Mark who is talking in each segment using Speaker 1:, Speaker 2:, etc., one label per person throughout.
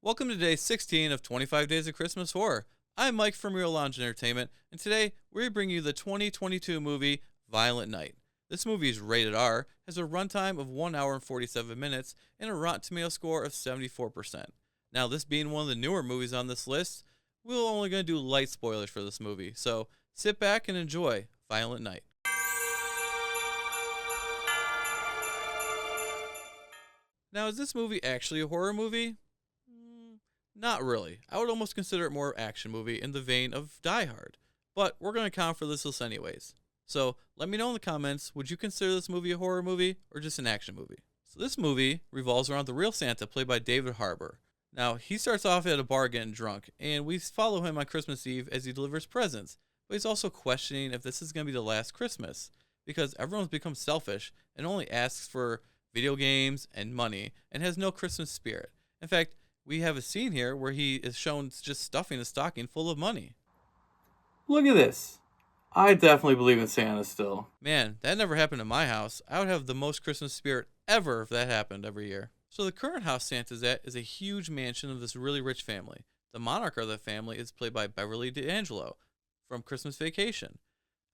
Speaker 1: Welcome to day 16 of 25 Days of Christmas Horror. I'm Mike from Real Lounge Entertainment, and today we bring you the 2022 movie Violent Night. This movie is rated R, has a runtime of 1 hour and 47 minutes, and a Rotten Tomato score of 74%. Now, this being one of the newer movies on this list, we're only going to do light spoilers for this movie, so sit back and enjoy Violent Night. Now, is this movie actually a horror movie? Not really. I would almost consider it more action movie in the vein of Die Hard. But we're going to count for this list anyways. So let me know in the comments, would you consider this movie a horror movie or just an action movie? So this movie revolves around the real Santa played by David Harbour. Now, he starts off at a bar getting drunk, and we follow him on Christmas Eve as he delivers presents. But he's also questioning if this is going to be the last Christmas, because everyone's become selfish and only asks for video games and money and has no Christmas spirit. In fact, we have a scene here where he is shown just stuffing a stocking full of money.
Speaker 2: Look at this. I definitely believe in Santa still.
Speaker 1: Man, that never happened in my house. I would have the most Christmas spirit ever if that happened every year. So the current house Santa's at is a huge mansion of this really rich family. The monarch of the family is played by Beverly D'Angelo from Christmas Vacation.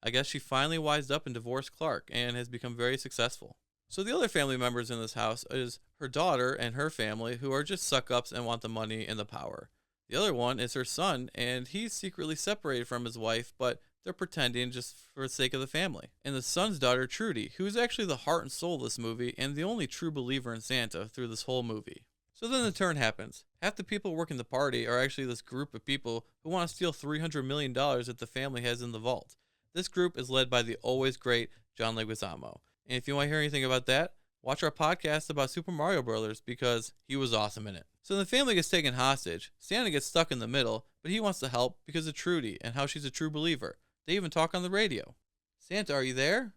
Speaker 1: I guess she finally wised up and divorced Clark and has become very successful. So the other family members in this house is her daughter and her family, who are just suck-ups and want the money and the power. The other one is her son, and he's secretly separated from his wife, but they're pretending just for the sake of the family. And the son's daughter, Trudy, who is actually the heart and soul of this movie and the only true believer in Santa through this whole movie. So then the turn happens. Half the people working the party are actually this group of people who want to steal $300 million that the family has in the vault. This group is led by the always great John Leguizamo. And if you want to hear anything about that, watch our podcast about Super Mario Brothers because he was awesome in it. So the family gets taken hostage. Santa gets stuck in the middle, but he wants to help because of Trudy and how she's a true believer. They even talk on the radio. Santa, are you there?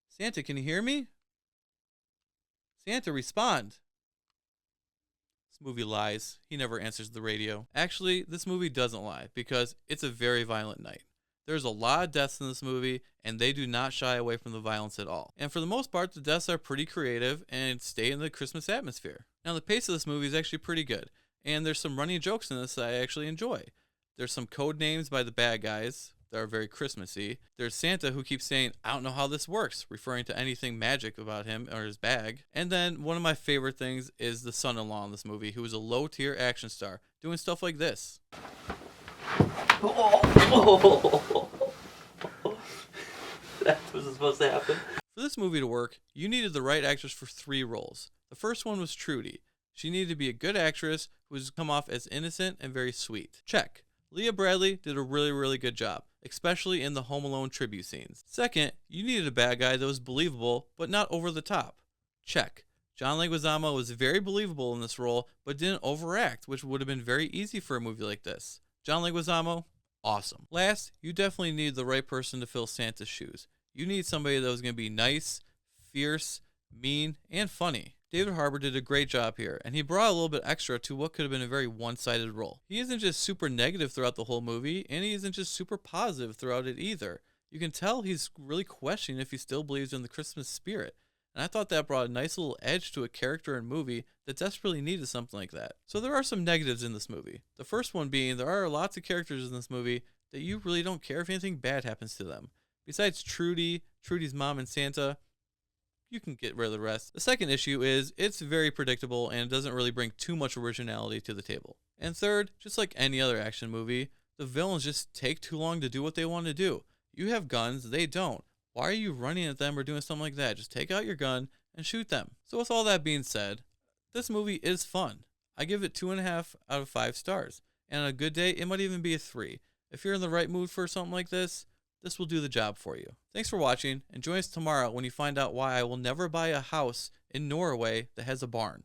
Speaker 1: Santa, can you hear me? Santa, respond. This movie lies. He never answers the radio. Actually, this movie doesn't lie because it's a very violent night. There's a lot of deaths in this movie, and they do not shy away from the violence at all. And for the most part, the deaths are pretty creative and stay in the Christmas atmosphere. Now, the pace of this movie is actually pretty good, and there's some running jokes in this that I actually enjoy. There's some code names by the bad guys that are very Christmassy. There's Santa who keeps saying, "I don't know how this works," referring to anything magic about him or his bag. And then one of my favorite things is the son-in-law in this movie, who is a low-tier action star, doing stuff like this.
Speaker 2: That was supposed to happen.
Speaker 1: For this movie to work, you needed the right actress for 3 roles. The first one was Trudy. She needed to be a good actress who was come off as innocent and very sweet. Check. Leah Bradley did a really good job, especially in the Home Alone tribute scenes. Second, you needed a bad guy that was believable, but not over the top. Check. John Leguizamo was very believable in this role, but didn't overact, which would have been very easy for a movie like this. John Leguizamo, awesome. Last, you definitely need the right person to fill Santa's shoes. You need somebody that was going to be nice, fierce, mean, and funny. David Harbour did a great job here, and he brought a little bit extra to what could have been a very one-sided role. He isn't just super negative throughout the whole movie, and he isn't just super positive throughout it either. You can tell he's really questioning if he still believes in the Christmas spirit. And I thought that brought a nice little edge to a character and movie that desperately needed something like that. So there are some negatives in this movie. The first one being there are lots of characters in this movie that you really don't care if anything bad happens to them. Besides Trudy, Trudy's mom, and Santa, you can get rid of the rest. The second issue is it's very predictable and doesn't really bring too much originality to the table. And third, just like any other action movie, the villains just take too long to do what they want to do. You have guns, they don't. Why are you running at them or doing something like that? Just take out your gun and shoot them. So with all that being said, this movie is fun. I give it 2.5 out of 5 stars. And on a good day, it might even be a 3. If you're in the right mood for something like this will do the job for you. Thanks for watching, and join us tomorrow when you find out why I will never buy a house in Norway that has a barn.